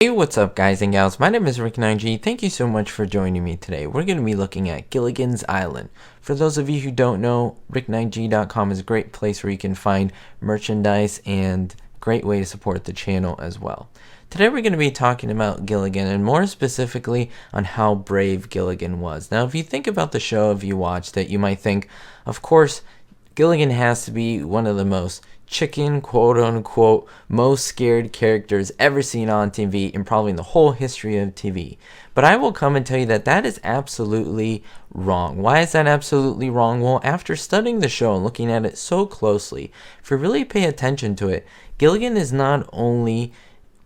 Hey, what's up guys and gals, my name is Rick9G. Thank you so much for joining me today. We're going to be looking at Gilligan's Island. For those of you who don't know, Rick9G.com is a great place where you can find merchandise and great way to support the channel as well. Today we're going to be talking about Gilligan and more specifically on how brave Gilligan was. Now if you think about the show, if you watched it, you might think, of course, Gilligan has to be one of the most chicken, quote-unquote, most scared characters ever seen on TV and probably in the whole history of TV. But I will come and tell you that that is absolutely wrong. Why is that absolutely wrong? Well, after studying the show and looking at it so closely, if you really pay attention to it, Gilligan is not only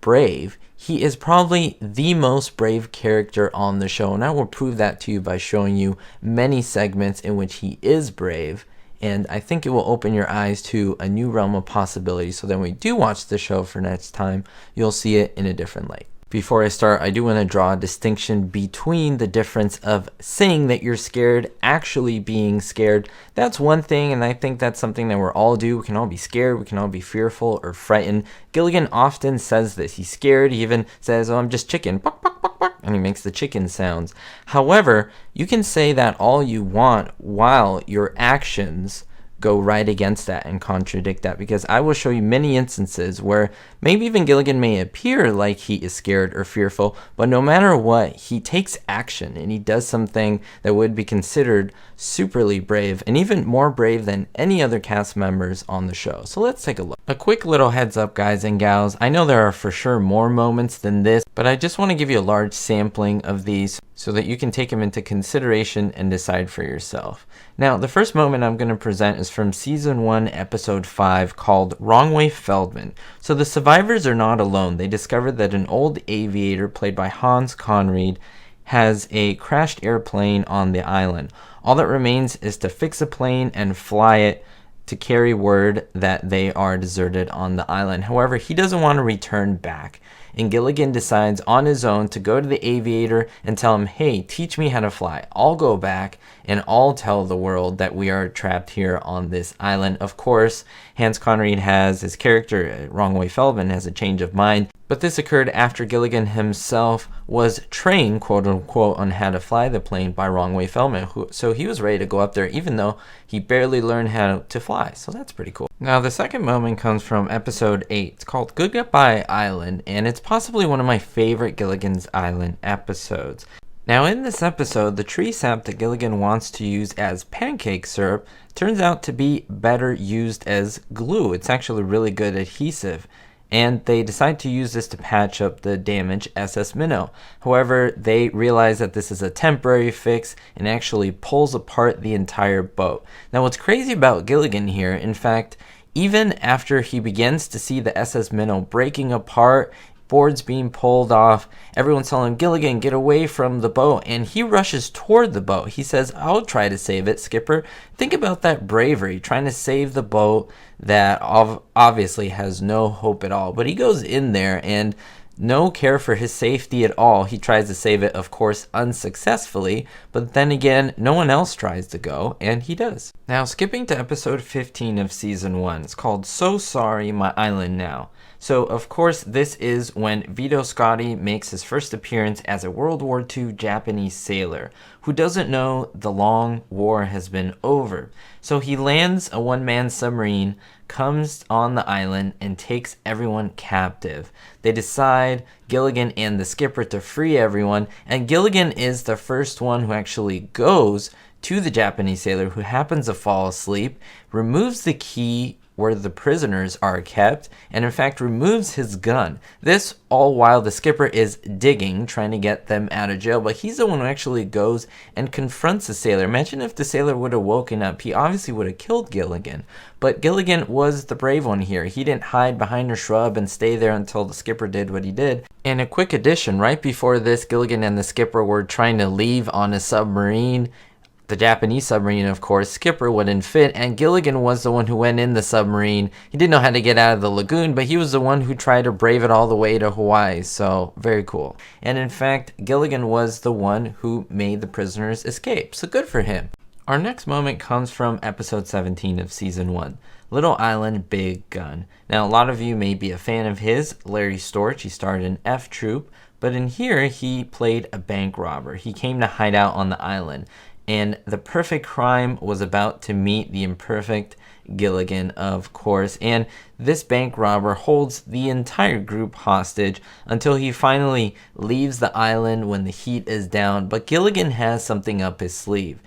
brave, he is probably the most brave character on the show. And I will prove that to you by showing you many segments in which he is brave. And I think it will open your eyes to a new realm of possibilities, so then when we do watch the show for next time, you'll see it in a different light. Before I start, I do want to draw a distinction between the difference of saying that you're scared, actually being scared. That's one thing, and I think that's something that we're all do. We can all be scared, we can all be fearful or frightened. Gilligan often says this. He's scared, he even says, oh, I'm just chicken, buck, buck, buck, buck, and he makes the chicken sounds. However, you can say that all you want while your actions go right against that and contradict that, because I will show you many instances where maybe even Gilligan may appear like he is scared or fearful, but no matter what, he takes action and he does something that would be considered superly brave and even more brave than any other cast members on the show. So let's take a look. A quick little heads up guys and gals, I know there are for sure more moments than this, but I just want to give you a large sampling of these so that you can take them into consideration and decide for yourself. Now, the first moment I'm going to present is from Season 1, Episode 5, called Wrong Way Feldman. So the survivors are not alone. They discover that an old aviator, played by Hans Conried, has a crashed airplane on the island. All that remains is to fix a plane and fly it to carry word that they are deserted on the island. However, he doesn't want to return back. And Gilligan decides on his own to go to the aviator and tell him, hey, teach me how to fly. I'll go back and I'll tell the world that we are trapped here on this island. Of course, Hans Conried has his character, Wrong Way Feldman, has a change of mind. But this occurred after Gilligan himself was trained, quote unquote, on how to fly the plane by Wrong Way Feldman. So he was ready to go up there even though he barely learned how to fly. So that's pretty cool. Now the second moment comes from episode 8. It's called Goodbye Island, and it's possibly one of my favorite Gilligan's Island episodes. Now in this episode, the tree sap that Gilligan wants to use as pancake syrup turns out to be better used as glue. It's actually really good adhesive. And they decide to use this to patch up the damaged SS Minnow. However, they realize that this is a temporary fix and actually pulls apart the entire boat. Now what's crazy about Gilligan here, in fact, even after he begins to see the SS Minnow breaking apart, boards being pulled off, everyone's telling him, Gilligan, get away from the boat, and he rushes toward the boat. He says, I'll try to save it, Skipper. Think about that bravery, trying to save the boat that obviously has no hope at all. But he goes in there and no care for his safety at all. He tries to save it, of course, unsuccessfully, but then again, no one else tries to go, and he does. Now, skipping to episode 15 of season 1, it's called So Sorry, My Island Now. So, of course, this is when Vito Scotti makes his first appearance as a World War II Japanese sailor who doesn't know the long war has been over. So he lands a one-man submarine, comes on the island, and takes everyone captive. They decide, Gilligan and the skipper, to free everyone, and Gilligan is the first one who actually goes to the Japanese sailor, who happens to fall asleep, removes the key where the prisoners are kept, and in fact removes his gun. This all while the skipper is digging, trying to get them out of jail, but he's the one who actually goes and confronts the sailor. Imagine if the sailor would have woken up. He obviously would have killed Gilligan, but Gilligan was the brave one here. He didn't hide behind a shrub and stay there until the skipper did what he did. And a quick addition, right before this, Gilligan and the skipper were trying to leave on a submarine. The Japanese submarine, of course, skipper wouldn't fit, and Gilligan was the one who went in the submarine. He didn't know how to get out of the lagoon, but he was the one who tried to brave it all the way to Hawaii, so very cool. And in fact, Gilligan was the one who made the prisoners escape, so good for him. Our next moment comes from episode 17 of season 1. Little Island, Big Gun. Now, a lot of you may be a fan of his, Larry Storch. He starred in F Troop, but in here, he played a bank robber. He came to hide out on the island, and the perfect crime was about to meet the imperfect Gilligan, of course, and this bank robber holds the entire group hostage until he finally leaves the island when the heat is down. But Gilligan has something up his sleeve.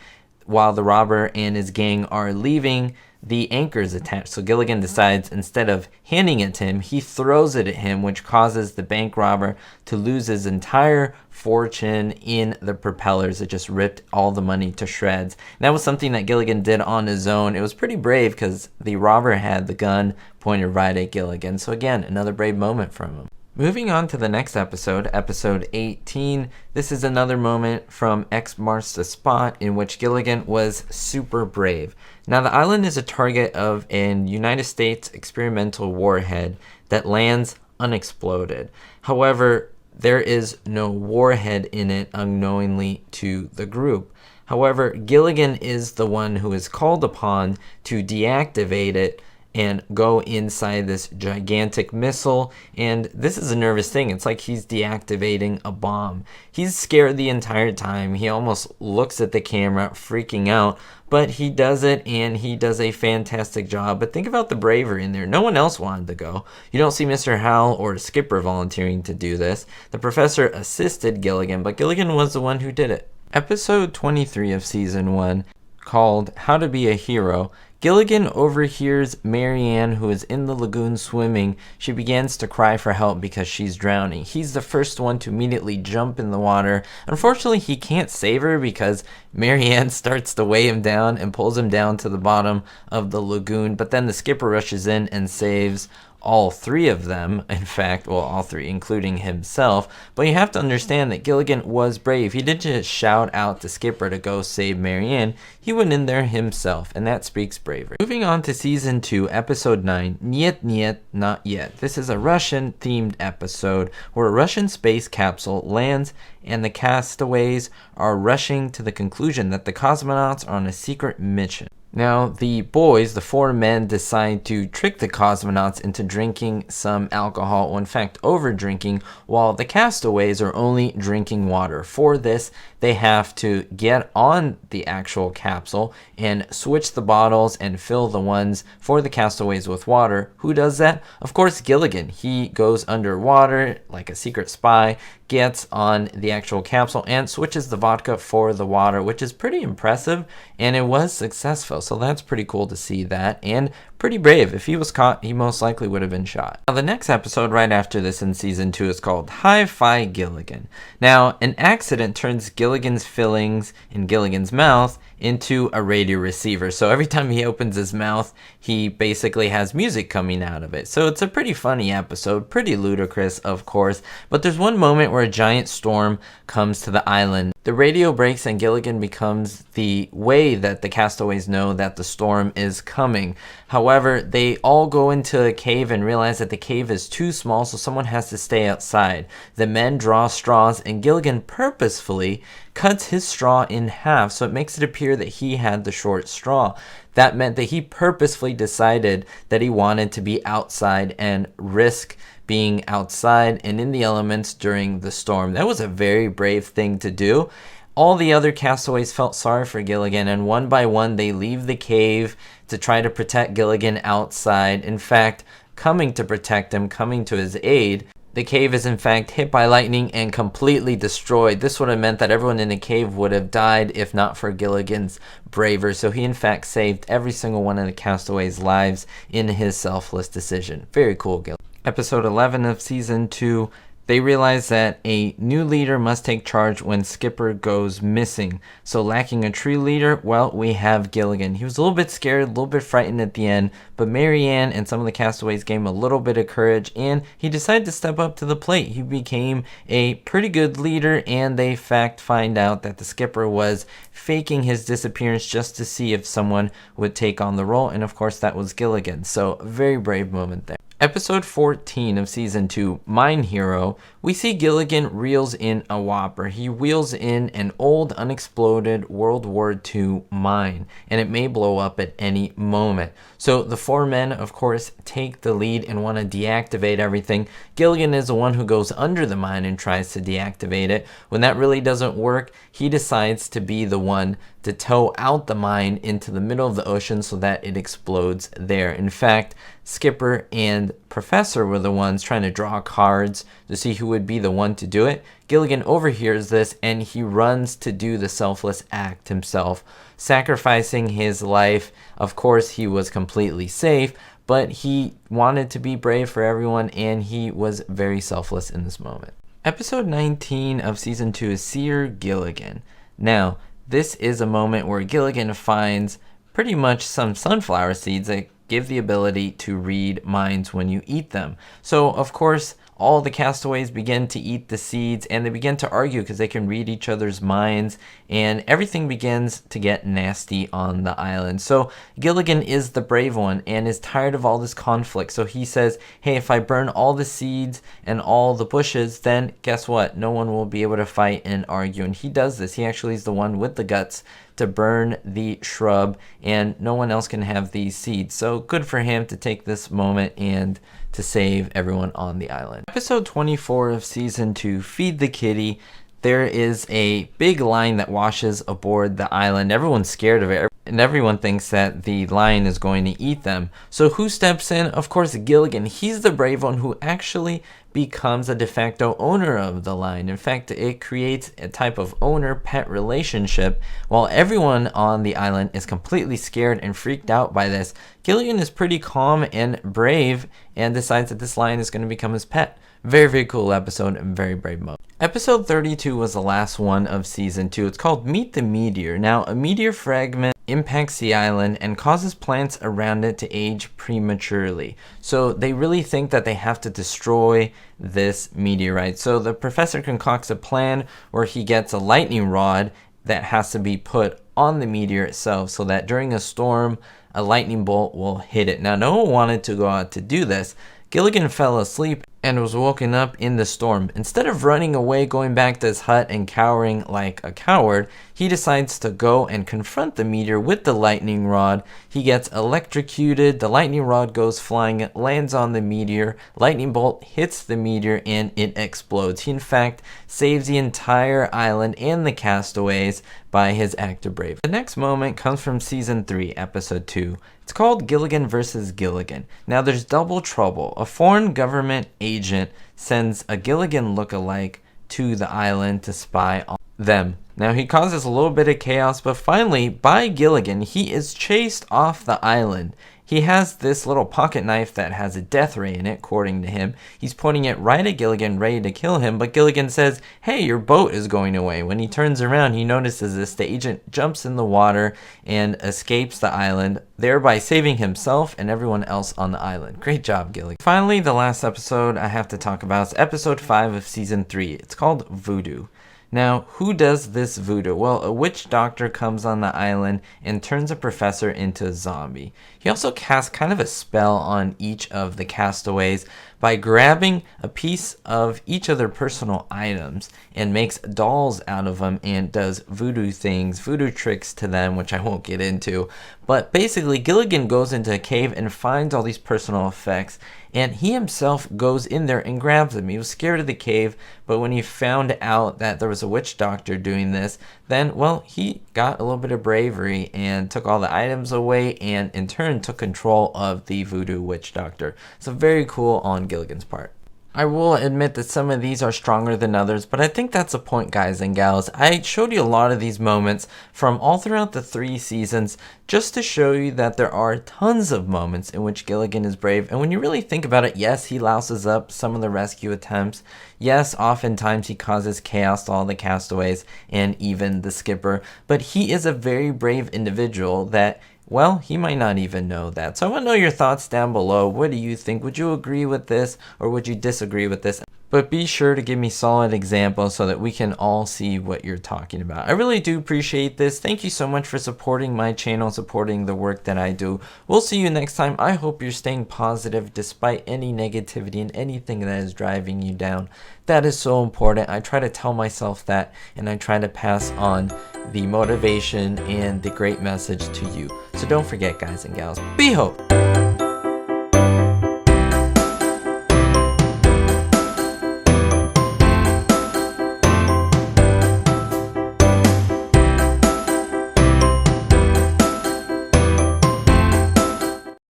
While the robber and his gang are leaving, the anchor is attached. So Gilligan decides, instead of handing it to him, he throws it at him, which causes the bank robber to lose his entire fortune in the propellers. It just ripped all the money to shreds. And that was something that Gilligan did on his own. It was pretty brave because the robber had the gun pointed right at Gilligan. So again, another brave moment from him. Moving on to the next episode, episode 18. This is another moment from X Marks the Spot in which Gilligan was super brave. Now, the island is a target of an United States experimental warhead that lands unexploded. However, there is no warhead in it, unknowingly to the group. However, Gilligan is the one who is called upon to deactivate it and go inside this gigantic missile. And this is a nervous thing. It's like he's deactivating a bomb. He's scared the entire time. He almost looks at the camera, freaking out. But he does it, and he does a fantastic job. But think about the bravery in there. No one else wanted to go. You don't see Mr. Howell or Skipper volunteering to do this. The professor assisted Gilligan, but Gilligan was the one who did it. Episode 23 of Season 1, called How to Be a Hero, Gilligan overhears Marianne, who is in the lagoon swimming. She begins to cry for help because she's drowning. He's the first one to immediately jump in the water. Unfortunately, he can't save her because Marianne starts to weigh him down and pulls him down to the bottom of the lagoon. But then the skipper rushes in and saves all three of them, in fact, well, all three, including himself. But you have to understand that Gilligan was brave. He didn't just shout out to Skipper to go save Marianne. He went in there himself, and that speaks bravery. Moving on to Season 2, Episode 9, Nyet, Nyet, Not Yet. This is a Russian-themed episode where a Russian space capsule lands and the castaways are rushing to the conclusion that the cosmonauts are on a secret mission. Now, the boys, the four men, decide to trick the cosmonauts into drinking some alcohol, or in fact, over-drinking, while the castaways are only drinking water. For this, they have to get on the actual capsule and switch the bottles and fill the ones for the castaways with water. Who does that? Of course, Gilligan. He goes underwater like a secret spy, gets on the actual capsule and switches the vodka for the water, which is pretty impressive, and it was successful. So that's pretty cool to see that, and pretty brave. If he was caught, he most likely would have been shot. Now, the next episode right after this in Season 2 is called Hi-Fi Gilligan. Now, an accident turns Gilligan's fillings in Gilligan's mouth into a radio receiver. So every time he opens his mouth, he basically has music coming out of it. So it's a pretty funny episode, pretty ludicrous, of course. But there's one moment where a giant storm comes to the island. The radio breaks and Gilligan becomes the way that the castaways know that the storm is coming. However, they all go into a cave and realize that the cave is too small, so someone has to stay outside. The men draw straws, and Gilligan purposefully cuts his straw in half, so it makes it appear that he had the short straw. That meant that he purposefully decided that he wanted to be outside and risk being outside and in the elements during the storm. That was a very brave thing to do. All the other castaways felt sorry for Gilligan, and one by one they leave the cave to try to protect Gilligan outside. In fact, coming to protect him, coming to his aid. The cave is in fact hit by lightning and completely destroyed. This would have meant that everyone in the cave would have died if not for Gilligan's bravery. So he in fact saved every single one of the castaways' lives in his selfless decision. Very cool, Gilligan. Episode 11 of Season 2. They realize that a new leader must take charge when Skipper goes missing. So lacking a true leader, well, we have Gilligan. He was a little bit scared, a little bit frightened at the end, but Marianne and some of the castaways gave him a little bit of courage, and he decided to step up to the plate. He became a pretty good leader, and they in fact find out that the skipper was faking his disappearance just to see if someone would take on the role, and of course that was Gilligan. So a very brave moment there. Episode 14 of Season 2, Mine Hero, we see Gilligan reels in a whopper. He wheels in an old unexploded World War II mine, and it may blow up at any moment. So the four men, of course, take the lead and want to deactivate everything. Gilligan is the one who goes under the mine and tries to deactivate it. When that really doesn't work, he decides to be the one to tow out the mine into the middle of the ocean so that it explodes there. In fact, Skipper and Professor were the ones trying to draw cards to see who would be the one to do it. Gilligan overhears this and he runs to do the selfless act himself, sacrificing his life. Of course, he was completely safe, but he wanted to be brave for everyone, and he was very selfless in this moment. Episode 19 of Season 2 is Seer Gilligan. Now, this is a moment where Gilligan finds pretty much some sunflower seeds that give the ability to read minds when you eat them. So, of course, all the castaways begin to eat the seeds, and they begin to argue because they can read each other's minds, and everything begins to get nasty on the island. So Gilligan is the brave one and is tired of all this conflict. So he says, hey, if I burn all the seeds and all the bushes, then guess what? No one will be able to fight and argue. And he does this. He actually is the one with the guts to burn the shrub, and no one else can have these seeds. So good for him to take this moment and to save everyone on the island. Episode 24 of Season 2, Feed the Kitty. There is a big lion that washes aboard the island. Everyone's scared of it, and everyone thinks that the lion is going to eat them. So who steps in? Of course, Gilligan. He's the brave one who actually becomes a de facto owner of the lion. In fact, it creates a type of owner-pet relationship. While everyone on the island is completely scared and freaked out by this, Gilligan is pretty calm and brave and decides that this lion is going to become his pet. Very, very cool episode and very brave moment. Episode 32 was the last one of Season 2. It's called Meet the Meteor. Now, a meteor fragment impacts the island and causes plants around it to age prematurely. So they really think that they have to destroy this meteorite. So the professor concocts a plan where he gets a lightning rod that has to be put on the meteor itself so that during a storm, a lightning bolt will hit it. Now, no one wanted to go out to do this. Gilligan fell asleep and was woken up in the storm. Instead of running away, going back to his hut and cowering like a coward, he decides to go and confront the meteor with the lightning rod. He gets electrocuted, the lightning rod goes flying, it lands on the meteor, lightning bolt hits the meteor, and it explodes. He in fact saves the entire island and the castaways by his act of bravery. The next moment comes from Season 3, Episode 2. It's called Gilligan versus Gilligan. Now there's double trouble. A foreign government agent sends a Gilligan look-alike to the island to spy on them. Now he causes a little bit of chaos, but finally, by Gilligan, he is chased off the island. He has this little pocket knife that has a death ray in it, according to him. He's pointing it right at Gilligan, ready to kill him, but Gilligan says, hey, your boat is going away. When he turns around, he notices this. The agent jumps in the water and escapes the island, thereby saving himself and everyone else on the island. Great job, Gilligan. Finally, the last episode I have to talk about is Episode 5 of Season 3. It's called Voodoo. Now, who does this voodoo? Well, a witch doctor comes on the island and turns a professor into a zombie. He also casts kind of a spell on each of the castaways by grabbing a piece of each of their personal items and makes dolls out of them and does voodoo things, voodoo tricks to them, which I won't get into. But basically, Gilligan goes into a cave and finds all these personal effects, and he himself goes in there and grabs them. He was scared of the cave, but when he found out that there was a witch doctor doing this, then, well, he got a little bit of bravery and took all the items away and in turn took control of the voodoo witch doctor. So very cool on Gilligan's part. I will admit that some of these are stronger than others, but I think that's the point, guys and gals. I showed you a lot of these moments from all throughout the 3 seasons just to show you that there are tons of moments in which Gilligan is brave. And when you really think about it, yes, he louses up some of the rescue attempts. Yes, oftentimes he causes chaos to all the castaways and even the skipper, but he is a very brave individual that, well, he might not even know that. So I want to know your thoughts down below. What do you think? Would you agree with this or would you disagree with this? but be sure to give me solid examples so that we can all see what you're talking about. I really do appreciate this. Thank you so much for supporting my channel, supporting the work that I do. We'll see you next time. I hope you're staying positive despite any negativity and anything that is driving you down. That is so important. I try to tell myself that, and I try to pass on the motivation and the great message to you. So don't forget, guys and gals, be hope.